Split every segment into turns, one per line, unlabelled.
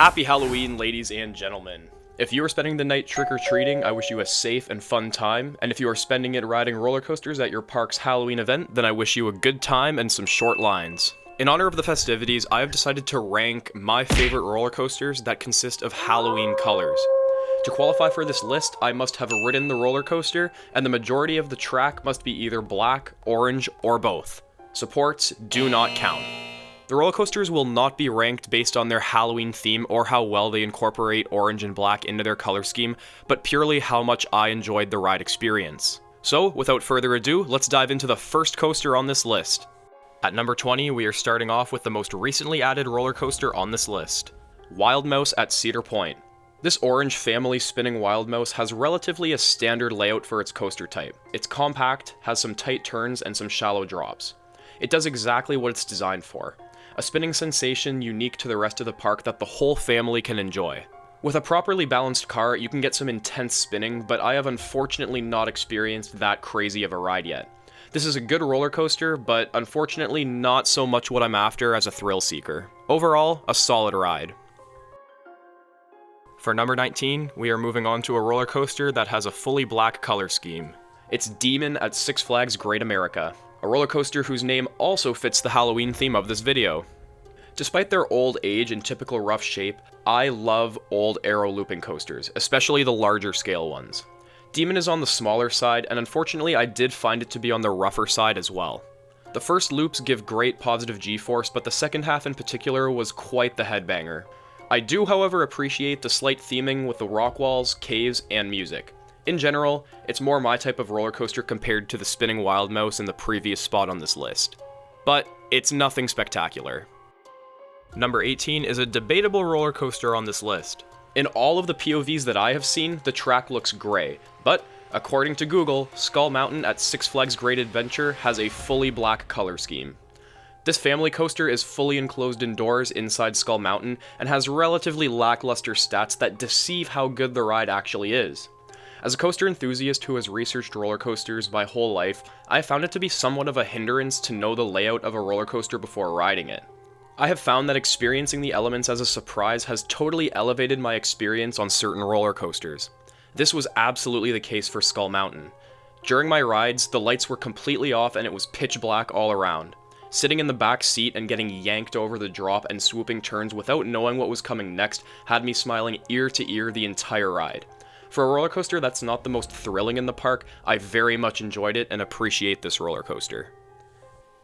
Happy Halloween, ladies and gentlemen. If you are spending the night trick-or-treating, I wish you a safe and fun time, and if you are spending it riding roller coasters at your park's Halloween event, then I wish you a good time and some short lines. In honor of the festivities, I have decided to rank my favorite roller coasters that consist of Halloween colors. To qualify for this list, I must have ridden the roller coaster, and the majority of the track must be either black, orange, or both. Supports do not count. The roller coasters will not be ranked based on their Halloween theme or how well they incorporate orange and black into their color scheme, but purely how much I enjoyed the ride experience. So, without further ado, let's dive into the first coaster on this list. At number 20, we are starting off with the most recently added roller coaster on this list, Wild Mouse at Cedar Point. This orange family spinning Wild Mouse has relatively a standard layout for its coaster type. It's compact, has some tight turns, and some shallow drops. It does exactly what it's designed for. A spinning sensation unique to the rest of the park that the whole family can enjoy. With a properly balanced car, you can get some intense spinning, but I have unfortunately not experienced that crazy of a ride yet. This is a good roller coaster, but unfortunately not so much what I'm after as a thrill seeker. Overall, a solid ride. For number 19, we are moving on to a roller coaster that has a fully black color scheme. It's Demon at Six Flags Great America, a roller coaster whose name also fits the Halloween theme of this video. Despite their old age and typical rough shape, I love old aero looping coasters, especially the larger scale ones. Demon is on the smaller side, and unfortunately I did find it to be on the rougher side as well. The first loops give great positive G-force, but the second half in particular was quite the headbanger. I do, however, appreciate the slight theming with the rock walls, caves, and music. In general, it's more my type of roller coaster compared to the spinning Wild Mouse in the previous spot on this list. But it's nothing spectacular. Number 18 is a debatable roller coaster on this list. In all of the POVs that I have seen, the track looks gray, but according to Google, Skull Mountain at Six Flags Great Adventure has a fully black color scheme. This family coaster is fully enclosed indoors inside Skull Mountain and has relatively lackluster stats that deceive how good the ride actually is. As a coaster enthusiast who has researched roller coasters my whole life, I found it to be somewhat of a hindrance to know the layout of a roller coaster before riding it. I have found that experiencing the elements as a surprise has totally elevated my experience on certain roller coasters. This was absolutely the case for Skull Mountain. During my rides, the lights were completely off and it was pitch black all around. Sitting in the back seat and getting yanked over the drop and swooping turns without knowing what was coming next had me smiling ear to ear the entire ride. For a roller coaster that's not the most thrilling in the park, I very much enjoyed it and appreciate this roller coaster.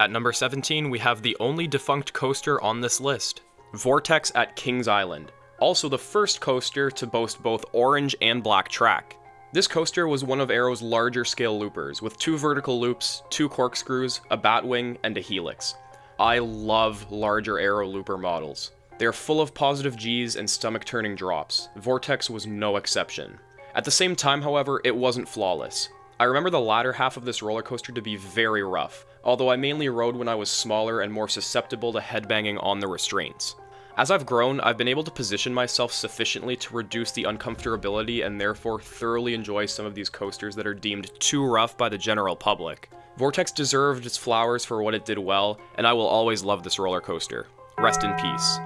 At number 17, we have the only defunct coaster on this list, Vortex at Kings Island, also the first coaster to boast both orange and black track. This coaster was one of Aero's larger scale loopers, with 2 vertical loops, 2 corkscrews, a batwing, and a helix. I love larger Aero looper models. They are full of positive Gs and stomach-turning drops. Vortex was no exception. At the same time, however, it wasn't flawless. I remember the latter half of this roller coaster to be very rough, although I mainly rode when I was smaller and more susceptible to headbanging on the restraints. As I've grown, I've been able to position myself sufficiently to reduce the uncomfortability and therefore thoroughly enjoy some of these coasters that are deemed too rough by the general public. Vortex deserved its flowers for what it did well, and I will always love this roller coaster. Rest in peace.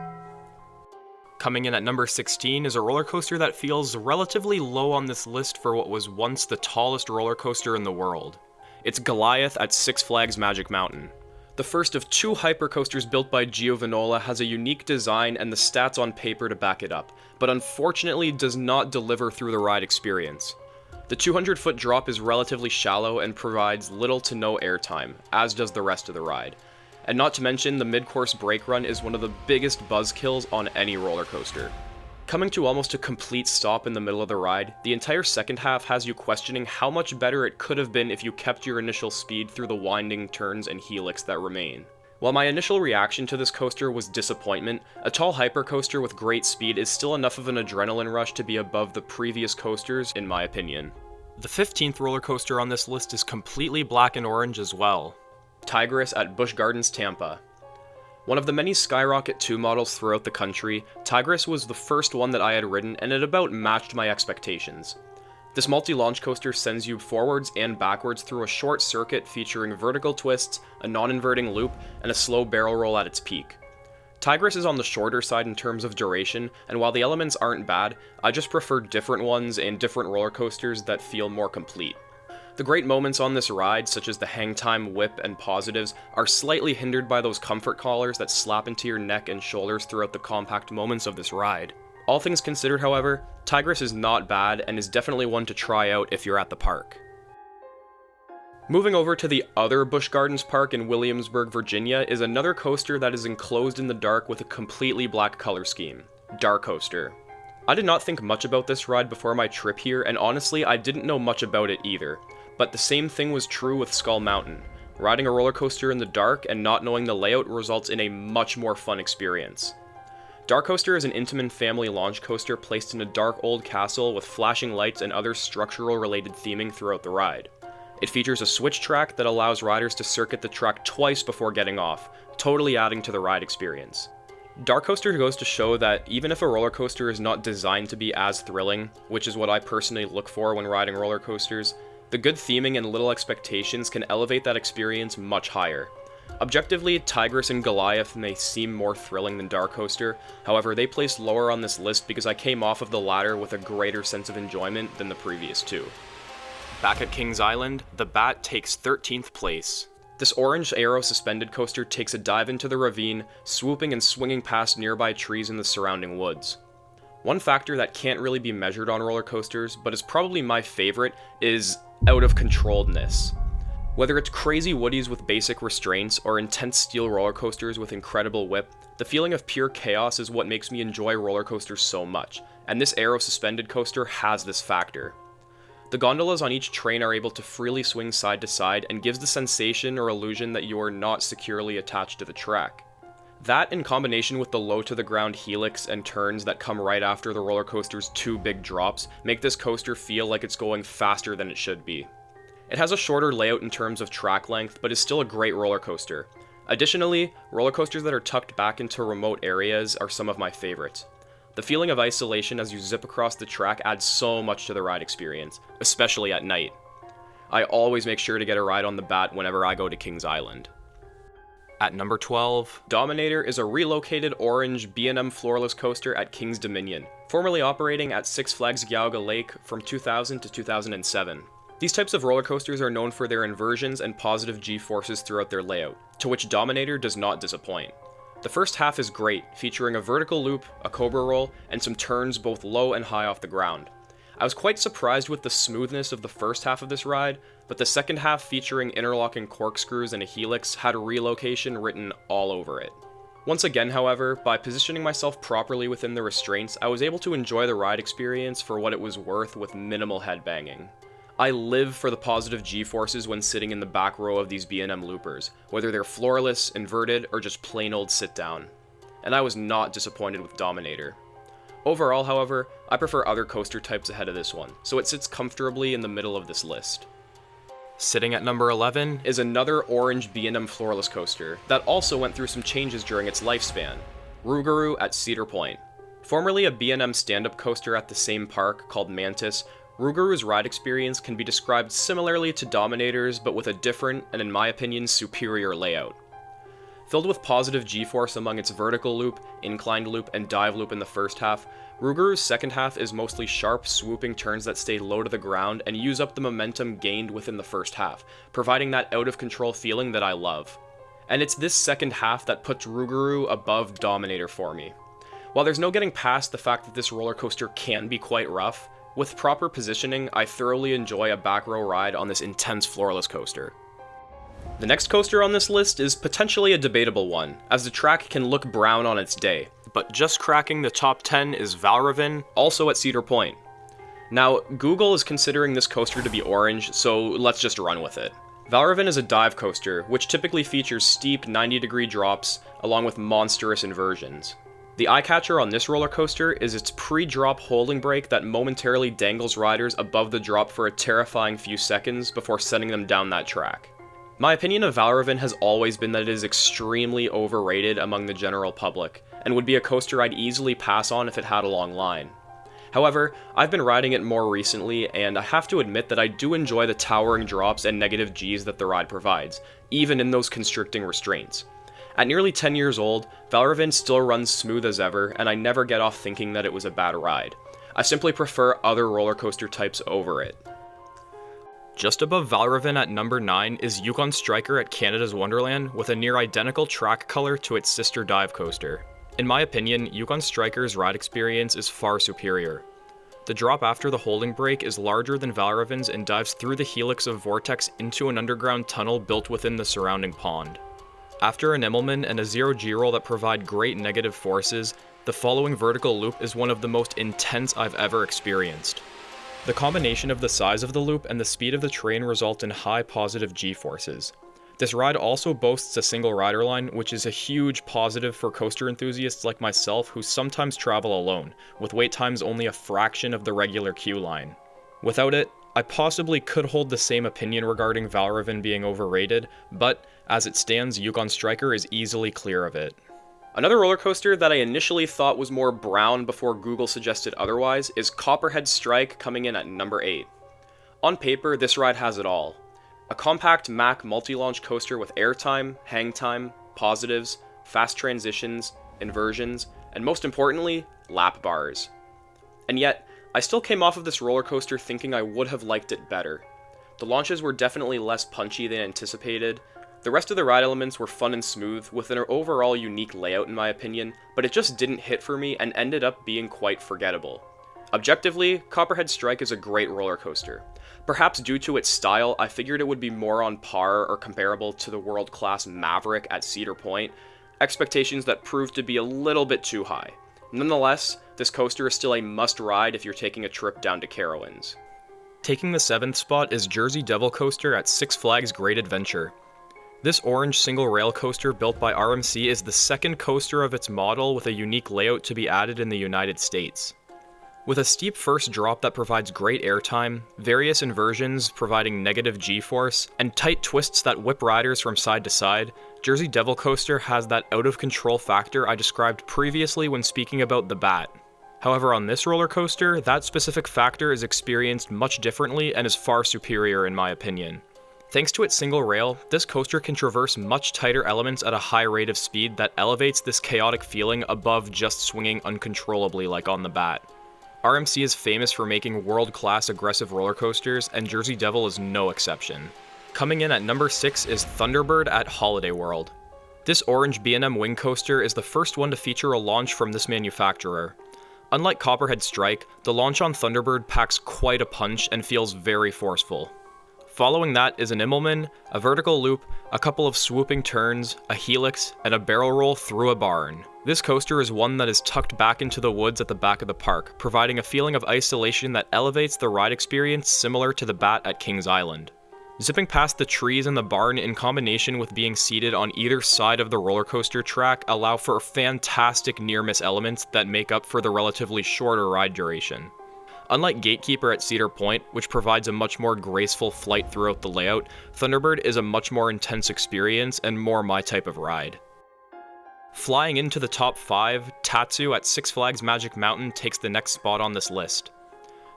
Coming in at number 16 is a roller coaster that feels relatively low on this list for what was once the tallest roller coaster in the world. It's Goliath at Six Flags Magic Mountain. The first of 2 hypercoasters built by Giovanola has a unique design and the stats on paper to back it up, but unfortunately does not deliver through the ride experience. The 200-foot drop is relatively shallow and provides little to no airtime, as does the rest of the ride. And not to mention, the mid-course brake run is one of the biggest buzzkills on any roller coaster. Coming to almost a complete stop in the middle of the ride, the entire second half has you questioning how much better it could have been if you kept your initial speed through the winding turns and helix that remain. While my initial reaction to this coaster was disappointment, a tall hypercoaster with great speed is still enough of an adrenaline rush to be above the previous coasters, in my opinion. The 15th roller coaster on this list is completely black and orange as well. Tigress at Busch Gardens, Tampa. One of the many Skyrocket 2 models throughout the country, Tigress was the first one that I had ridden and it about matched my expectations. This multi-launch coaster sends you forwards and backwards through a short circuit featuring vertical twists, a non-inverting loop, and a slow barrel roll at its peak. Tigris is on the shorter side in terms of duration, and while the elements aren't bad, I just prefer different ones and different roller coasters that feel more complete. The great moments on this ride, such as the hang time, whip, and positives, are slightly hindered by those comfort collars that slap into your neck and shoulders throughout the compact moments of this ride. All things considered, however, Tigris is not bad and is definitely one to try out if you're at the park. Moving over to the other Busch Gardens park in Williamsburg, Virginia, is another coaster that is enclosed in the dark with a completely black color scheme, Dark Coaster. I did not think much about this ride before my trip here, and honestly, I didn't know much about it either. But the same thing was true with Skull Mountain. Riding a roller coaster in the dark and not knowing the layout results in a much more fun experience. Dark Coaster is an Intamin family launch coaster placed in a dark old castle with flashing lights and other structural related theming throughout the ride. It features a switch track that allows riders to circuit the track twice before getting off, totally adding to the ride experience. Dark Coaster goes to show that even if a roller coaster is not designed to be as thrilling, which is what I personally look for when riding roller coasters, the good theming and little expectations can elevate that experience much higher. Objectively, Tigris and Goliath may seem more thrilling than Dark Coaster, however they place lower on this list because I came off of the latter with a greater sense of enjoyment than the previous two. Back at Kings Island, the Bat takes 13th place. This orange arrow suspended coaster takes a dive into the ravine, swooping and swinging past nearby trees in the surrounding woods. One factor that can't really be measured on roller coasters, but is probably my favorite, is out-of-controlledness. Whether it's crazy woodies with basic restraints or intense steel roller coasters with incredible whip, the feeling of pure chaos is what makes me enjoy roller coasters so much, and this arrow suspended coaster has this factor. The gondolas on each train are able to freely swing side to side and gives the sensation or illusion that you are not securely attached to the track. That, in combination with the low-to-the-ground helix and turns that come right after the roller coaster's two big drops, make this coaster feel like it's going faster than it should be. It has a shorter layout in terms of track length, but is still a great roller coaster. Additionally, roller coasters that are tucked back into remote areas are some of my favorites. The feeling of isolation as you zip across the track adds so much to the ride experience, especially at night. I always make sure to get a ride on the Bat whenever I go to Kings Island. At number 12, Dominator is a relocated orange B&M floorless coaster at Kings Dominion, formerly operating at Six Flags Geauga Lake from 2000 to 2007. These types of roller coasters are known for their inversions and positive G-forces throughout their layout, to which Dominator does not disappoint. The first half is great, featuring a vertical loop, a cobra roll, and some turns both low and high off the ground. I was quite surprised with the smoothness of the first half of this ride, but the second half, featuring interlocking corkscrews and a helix, had relocation written all over it. Once again, however, by positioning myself properly within the restraints, I was able to enjoy the ride experience for what it was worth with minimal headbanging. I live for the positive G-forces when sitting in the back row of these B&M loopers, whether they're floorless, inverted, or just plain old sit-down. And I was not disappointed with Dominator. Overall, however, I prefer other coaster types ahead of this one, so it sits comfortably in the middle of this list. Sitting at number 11 is another orange B&M floorless coaster that also went through some changes during its lifespan, Rougarou at Cedar Point. Formerly a B&M stand-up coaster at the same park called Mantis, Rougarou's ride experience can be described similarly to Dominator's, but with a different, and in my opinion, superior layout. Filled with positive G-force among its vertical loop, inclined loop, and dive loop in the first half, Rougarou's second half is mostly sharp, swooping turns that stay low to the ground and use up the momentum gained within the first half, providing that out-of-control feeling that I love. And it's this second half that puts Rougarou above Dominator for me. While there's no getting past the fact that this roller coaster can be quite rough, with proper positioning, I thoroughly enjoy a back row ride on this intense floorless coaster. The next coaster on this list is potentially a debatable one, as the track can look brown on its day, but just cracking the top 10 is Valravin, also at Cedar Point. Now, Google is considering this coaster to be orange, so let's just run with it. Valravin is a dive coaster, which typically features steep 90-degree drops, along with monstrous inversions. The eye-catcher on this roller coaster is its pre-drop holding brake that momentarily dangles riders above the drop for a terrifying few seconds before sending them down that track. My opinion of Valravin has always been that it is extremely overrated among the general public, and would be a coaster I'd easily pass on if it had a long line. However, I've been riding it more recently, and I have to admit that I do enjoy the towering drops and negative Gs that the ride provides, even in those constricting restraints. At nearly 10 years old, ValleyThrills still runs smooth as ever, and I never get off thinking that it was a bad ride. I simply prefer other roller coaster types over it. Just above ValleyThrills at number 9 is Yukon Striker at Canada's Wonderland with a near identical track color to its sister dive coaster. In my opinion, Yukon Striker's ride experience is far superior. The drop after the holding break is larger than ValleyThrills and dives through the helix of vortex into an underground tunnel built within the surrounding pond. After an Immelman and a zero G-roll that provide great negative forces, the following vertical loop is one of the most intense I've ever experienced. The combination of the size of the loop and the speed of the train result in high positive G-forces. This ride also boasts a single rider line, which is a huge positive for coaster enthusiasts like myself who sometimes travel alone, with wait times only a fraction of the regular queue line. Without it, I possibly could hold the same opinion regarding ValleyThrills being overrated, but as it stands, Yukon Striker is easily clear of it. Another roller coaster that I initially thought was more brown before Google suggested otherwise is Copperhead Strike, coming in at number 8. On paper, this ride has it all. A compact Mack multi-launch coaster with airtime, hang time, positives, fast transitions, inversions, and most importantly, lap bars. And yet, I still came off of this roller coaster thinking I would have liked it better. The launches were definitely less punchy than anticipated. The rest of the ride elements were fun and smooth, with an overall unique layout in my opinion, but it just didn't hit for me and ended up being quite forgettable. Objectively, Copperhead Strike is a great roller coaster. Perhaps due to its style, I figured it would be more on par or comparable to the world-class Maverick at Cedar Point, expectations that proved to be a little bit too high. Nonetheless, this coaster is still a must-ride if you're taking a trip down to Carowinds. Taking the 7th spot is Jersey Devil Coaster at Six Flags Great Adventure. This orange single rail coaster built by RMC is the second coaster of its model with a unique layout to be added in the United States. With a steep first drop that provides great airtime, various inversions providing negative G-force, and tight twists that whip riders from side to side, Jersey Devil Coaster has that out-of-control factor I described previously when speaking about the Bat. However, on this roller coaster, that specific factor is experienced much differently and is far superior in my opinion. Thanks to its single rail, this coaster can traverse much tighter elements at a high rate of speed that elevates this chaotic feeling above just swinging uncontrollably like on the Bat. RMC is famous for making world-class aggressive roller coasters, and Jersey Devil is no exception. Coming in at number 6 is Thunderbird at Holiday World. This orange B&M wing coaster is the first one to feature a launch from this manufacturer. Unlike Copperhead Strike, the launch on Thunderbird packs quite a punch and feels very forceful. Following that is an Immelman, a vertical loop, a couple of swooping turns, a helix, and a barrel roll through a barn. This coaster is one that is tucked back into the woods at the back of the park, providing a feeling of isolation that elevates the ride experience similar to the Bat at Kings Island. Zipping past the trees in the barn in combination with being seated on either side of the roller coaster track allow for fantastic near-miss elements that make up for the relatively shorter ride duration. Unlike Gatekeeper at Cedar Point, which provides a much more graceful flight throughout the layout, Thunderbird is a much more intense experience and more my type of ride. Flying into the top 5, Tatsu at Six Flags Magic Mountain takes the next spot on this list.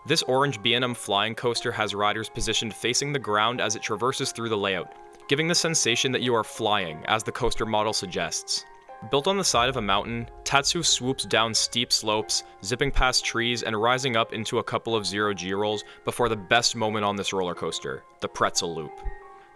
This orange B&M flying coaster has riders positioned facing the ground as it traverses through the layout, giving the sensation that you are flying, as the coaster model suggests. Built on the side of a mountain, Tatsu swoops down steep slopes, zipping past trees and rising up into a couple of zero G-rolls before the best moment on this roller coaster, the pretzel loop.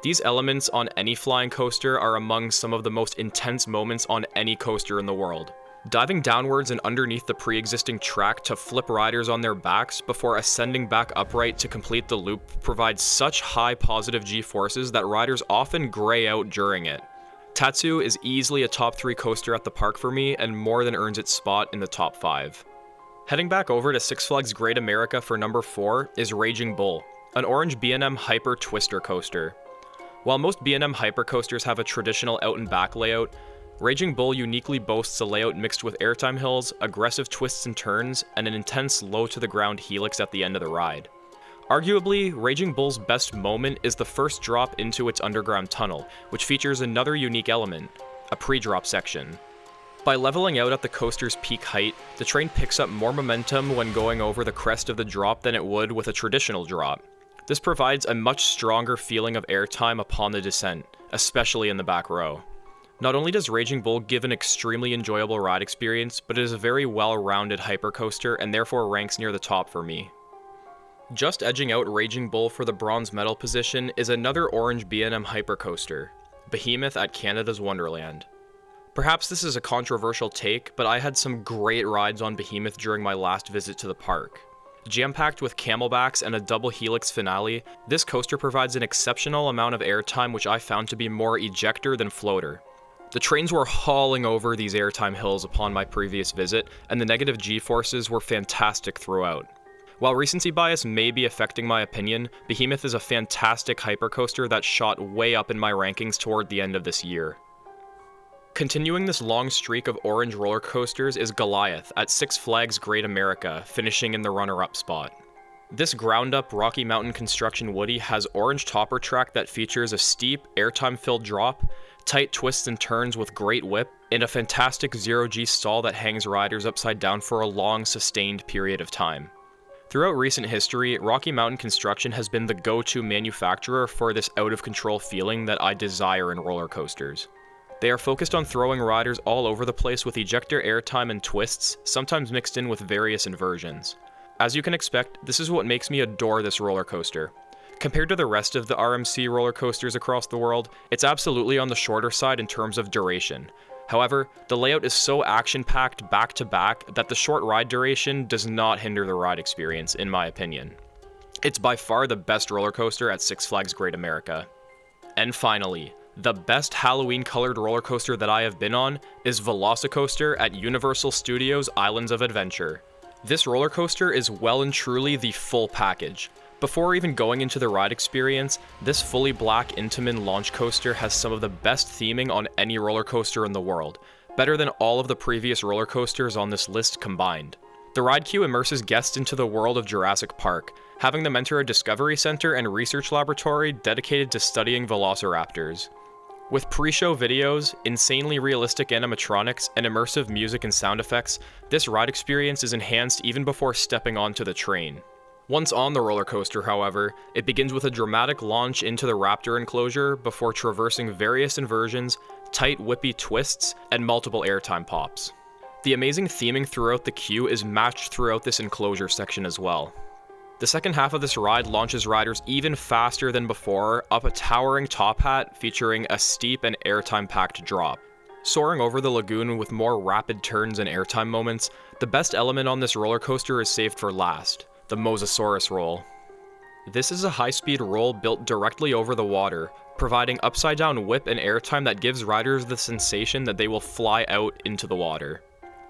These elements on any flying coaster are among some of the most intense moments on any coaster in the world. Diving downwards and underneath the pre-existing track to flip riders on their backs before ascending back upright to complete the loop provides such high positive G-forces that riders often gray out during it. Tatsu is easily a top 3 coaster at the park for me and more than earns its spot in the top 5. Heading back over to Six Flags Great America for number 4 is Raging Bull, an orange B&M Hyper Twister coaster. While most B&M Hyper coasters have a traditional out and back layout, Raging Bull uniquely boasts a layout mixed with airtime hills, aggressive twists and turns, and an intense low-to-the-ground helix at the end of the ride. Arguably, Raging Bull's best moment is the first drop into its underground tunnel, which features another unique element, a pre-drop section. By leveling out at the coaster's peak height, the train picks up more momentum when going over the crest of the drop than it would with a traditional drop. This provides a much stronger feeling of airtime upon the descent, especially in the back row. Not only does Raging Bull give an extremely enjoyable ride experience, but it is a very well-rounded hypercoaster and therefore ranks near the top for me. Just edging out Raging Bull for the bronze medal position is another orange B&M hypercoaster, Behemoth at Canada's Wonderland. Perhaps this is a controversial take, but I had some great rides on Behemoth during my last visit to the park. Jam-packed with camelbacks and a double helix finale, this coaster provides an exceptional amount of airtime which I found to be more ejector than floater. The trains were hauling over these airtime hills upon my previous visit, and the negative G-forces were fantastic throughout. While recency bias may be affecting my opinion, Behemoth is a fantastic hypercoaster that shot way up in my rankings toward the end of this year. Continuing this long streak of orange roller coasters is Goliath at Six Flags Great America, finishing in the runner-up spot. This ground-up Rocky Mountain construction woody has orange topper track that features a steep, airtime-filled drop, tight twists and turns with great whip, and a fantastic zero-G stall that hangs riders upside down for a long, sustained period of time. Throughout recent history, Rocky Mountain Construction has been the go-to manufacturer for this out-of-control feeling that I desire in roller coasters. They are focused on throwing riders all over the place with ejector airtime and twists, sometimes mixed in with various inversions. As you can expect, this is what makes me adore this roller coaster. Compared to the rest of the RMC roller coasters across the world, it's absolutely on the shorter side in terms of duration. However, the layout is so action-packed back-to-back that the short ride duration does not hinder the ride experience, in my opinion. It's by far the best roller coaster at Six Flags Great America. And finally, the best Halloween-colored roller coaster that I have been on is VelociCoaster at Universal Studios Islands of Adventure. This roller coaster is well and truly the full package. Before even going into the ride experience, this fully black Intamin launch coaster has some of the best theming on any roller coaster in the world, better than all of the previous roller coasters on this list combined. The ride queue immerses guests into the world of Jurassic Park, having them enter a discovery center and research laboratory dedicated to studying velociraptors. With pre-show videos, insanely realistic animatronics, and immersive music and sound effects, this ride experience is enhanced even before stepping onto the train. Once on the roller coaster, however, it begins with a dramatic launch into the raptor enclosure before traversing various inversions, tight whippy twists, and multiple airtime pops. The amazing theming throughout the queue is matched throughout this enclosure section as well. The second half of this ride launches riders even faster than before up a towering top hat featuring a steep and airtime-packed drop. Soaring over the lagoon with more rapid turns and airtime moments, the best element on this roller coaster is saved for last, the Mosasaurus roll. This is a high-speed roll built directly over the water, providing upside-down whip and airtime that gives riders the sensation that they will fly out into the water.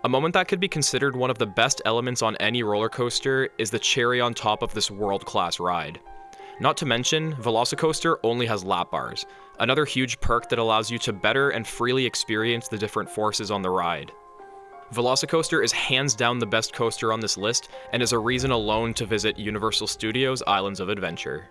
A moment that could be considered one of the best elements on any roller coaster is the cherry on top of this world-class ride. Not to mention, VelociCoaster only has lap bars, another huge perk that allows you to better and freely experience the different forces on the ride. VelociCoaster is hands down the best coaster on this list and is a reason alone to visit Universal Studios Islands of Adventure.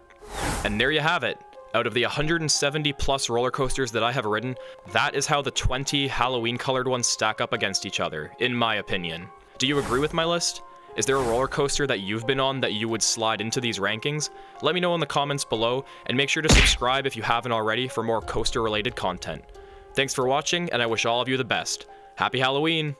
And there you have it. Out of the 170 plus roller coasters that I have ridden, that is how the 20 Halloween colored ones stack up against each other, in my opinion. Do you agree with my list? Is there a roller coaster that you've been on that you would slide into these rankings? Let me know in the comments below, and make sure to subscribe if you haven't already for more coaster related content. Thanks for watching, and I wish all of you the best. Happy Halloween!